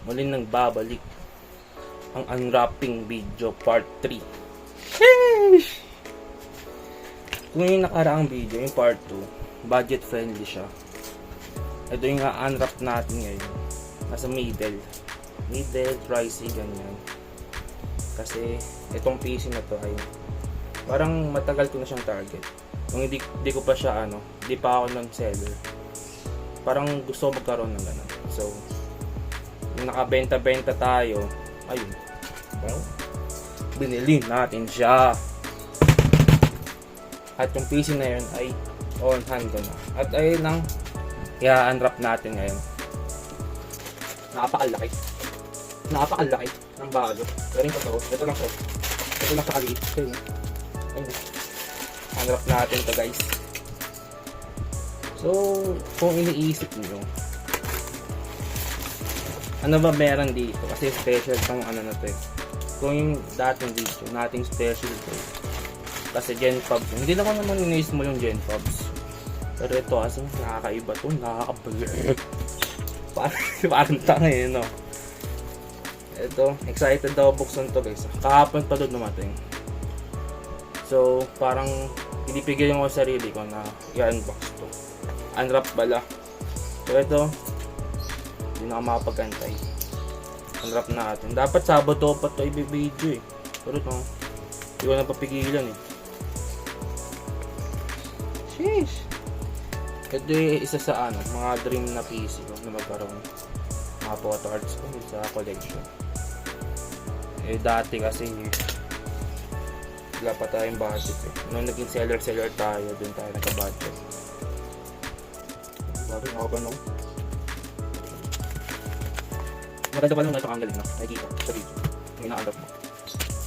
Muling nagbabalik ang unwrapping video part 3. Sheesh! Kung yung nakaraang video, yung part 2, budget friendly siya. Ito yung unwrap natin ngayon. Nasa middle, pricey, ganyan. Kasi itong PC na to ay parang matagal ko na siyang target. Kung hindi ko pa siya hindi pa ako non-seller. Parang gusto ko magkaroon ng ganun. So, nakabenta-benta tayo. Ayun. Well, binili natin siya. At yung PC na yun ay on hand ko na. At ayun lang, i-unwrap natin ngayon. Napakalaki ng bago. Pero yung totoo, ito lang sa kaliit. Ayun. Unwrap natin to, guys. So, kung iniisip nyo, ano ba meron dito? Kasi special tong na to eh. Kung yung dating video, nating special to eh. Kasi GenFabs, hindi naman iniisip mo yung GenFabs. Pero ito kasi nakakaiba to, nakakabalik. Parang tanga eh, no? Ito, excited daw buksan to, guys. Kahapon pa doon dumating. So, parang pinipigil yung sarili ko na i-unbox to. Unwrap pala. So, ito, hindi na ako makapag-antay. Unwrap natin. Dapat Sabado pa to i-video eh. Pero ito, hindi ko na papigilan eh. Sheesh! Ito yung isa sa mga dream na PC ko na magkaroon. Mga photo arts ko sa collection. Eh dati kasi wala pa tayong budget eh. Nung naging seller tayo, dun tayo nagka-budget. Bakit ako ba no? Maganda pa lang na ito ang galing no? Nakikita sa video. Yung ina-unwrap mo.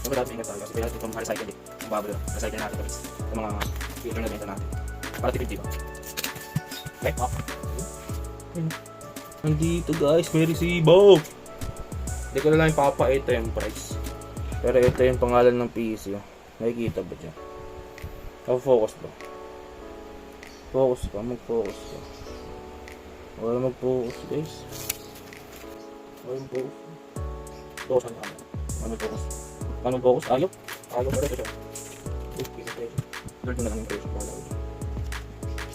Yung dapat ingat tayo kasi kaya ito ma-recycle eh. Yung bubble, recycle natin guys. Yung mga filter na benta natin. Para tipid diba? Okay, up. Nandito guys, may resibo. Hindi ko na lang ipapakita yung price. Pero ito yung pangalan ng PC. Nakikita ba dyan? Focus ba? Focus ka, mag-focus ka. Wala mag-focus guys. Wala mag-focus. Focus ang kama. Wala mag-focus. Wala mag-focus? Ayaw. Ayaw pa rin ito. Lord mo na lang yung presyo.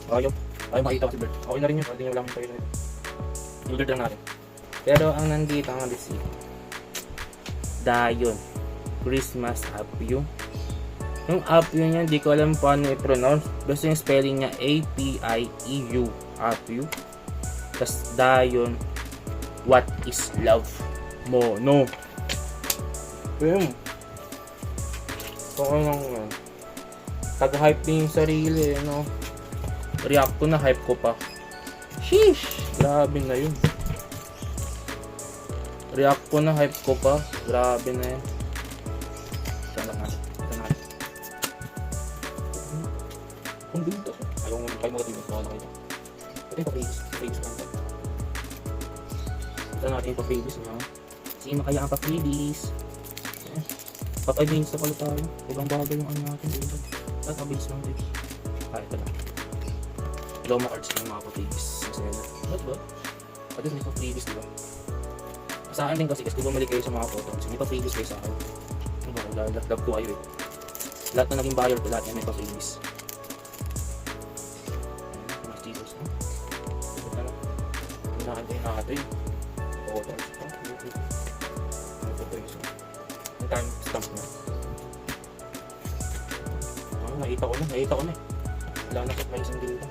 Ayaw. Ayaw makita ko si Bert. Okay na rin yun. Pwede nyo lang yung presyo na ito. I-order lang natin. Pero ang nandito ang receipt. Dayon. Christmas Apio. Yung Apio niya, hindi ko alam paano i-pronounce. Basta yung spelling niya A-P-I-E-U. Apio. Tapos Dayon. What is love? Mono. Ayun. So ano nga. Tag-hype din yung sarili. No? React ko na, hype ko pa. Sheesh! Grabe na yun. React ko na, hype ko pa. Grabe na yun. Sana nga. Kung dito. Ayaw mo kayo mga tibig. Baka nakita. Ito yung pa-babies. Babies lang. Ito natin yung pa-babies niya. Sino kaya ang pa-babies? Pa-babies na pala tayo. Ibang bagay yung natin. Ito pa-babies lang. Ito na. Loma cards ng mga pa-babies. What ba? At may pa-freebies diba? Sa akin din kasi bumalik kayo sa mga photo kasi may pa-freebies kayo sa akin. Love ko kayo eh. Lahat na naging buyer ko, lahat yan may pa-freebies. Mga stickers ha? Hinaantay natin. Photo arts pa. May pa-freebies ha? Yung time stamp na. Nakita ko na eh. Wala na surprise ang dito.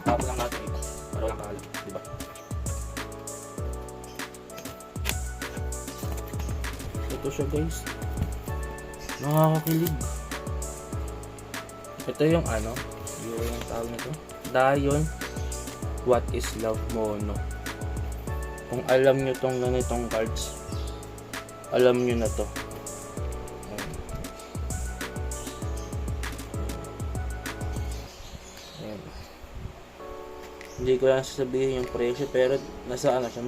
Tapos lang natin ito. Para walang kaalam, diba? Ito siya guys. Nakakakilig. Ito yung yung tawag nito. Dayon. What is love mono. Kung alam nyo tong ganitong cards, alam nyo na to. Hindi ko lang sasabihin yung presyo pero nasa siya,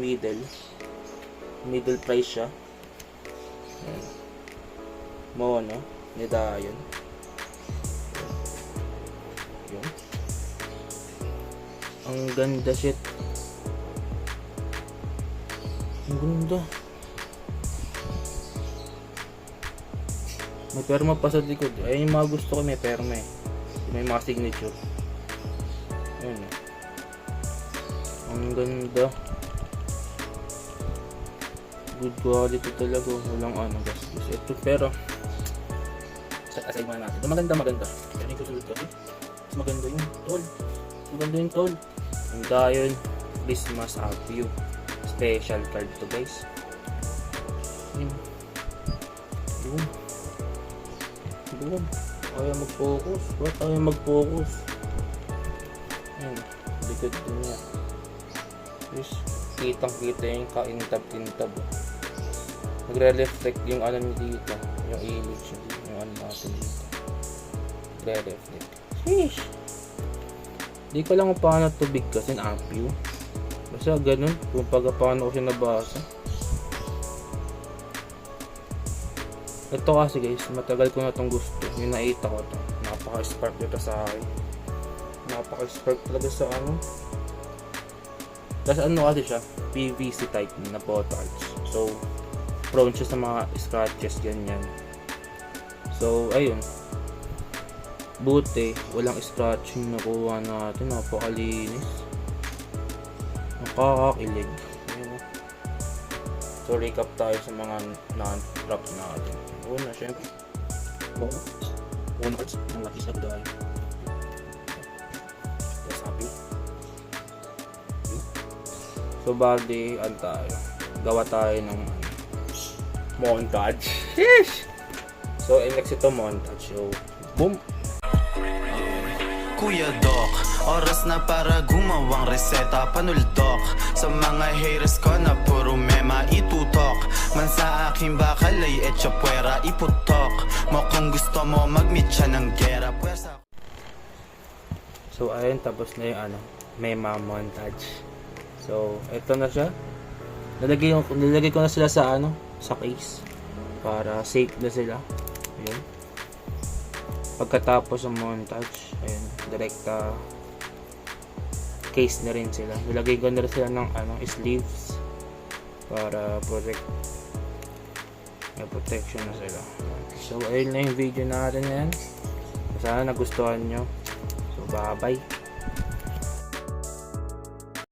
middle price siya. Ayan. Mono ni Dayon. Yun. Ang ganda shit. Ang ganda. May perma pa sa likod. Ayun yung mga gusto ko, may perma eh. May mga signature. Ayun. Ang ganda. Good quality talaga. Walang ano gastos. Ito pero aside muna natin. Maganda. Pero yung kusulot kasi. Mas maganda yung tol. Ang Dion Christmas Apio. Special card to guys. Yun. Ayaw mag-focus. Ba't ayaw mag-focus? Ayan. Likod din niya. Yes. Kitang-kita yung kaintab-intab. Nagre-reflect yung ano niya dito. Yung image niya dito. Yung ano natin dito. Nagre-reflect. Sheesh! Di ko lang kung paano ito bigkasin Apio. Basta ganun. Kung paano ko siya nabasa. Ito kasi guys, matagal ko na itong gusto. Yung nakita ko ito. Napaka-spark dito sa akin. Napaka-spark talaga sa ano. Tapos ano kasi siya, PVC type na bottles. So, prone siya sa mga scratches, ganyan. So, ayun. Buti, walang scratching nakuha natin. Napakalinis. Nakakakilig. Ayun. So, recap tayo sa mga non-drops natin. Una, syempre. One parts ng Lucky Star dahil. Yes, happy. So, bali, ano tayo? Gawa tayo ng montage. Sheesh! So, next ito montage. So, boom! Kuya Doc, oras na para gumawang reseta. Panuldok sa mga haters ko na puro mema itutok. Man sa aking bakal ay etcha puwera iputok mo kung gusto mo mag-meet siya ng gera puwersa. So, ayun, tapos na yung ano, mema montage. So, ito na siya. Nilagay ko na sila sa ano, sa case. Para safe na sila. Ayun. Pagkatapos ng montage, ayun, direkta case na rin sila. Nilagay ko na rin sila ng ano, sleeves para may protection na sila. So, ayun na yung video natin yan. Sana nagustuhan nyo. So, bye-bye.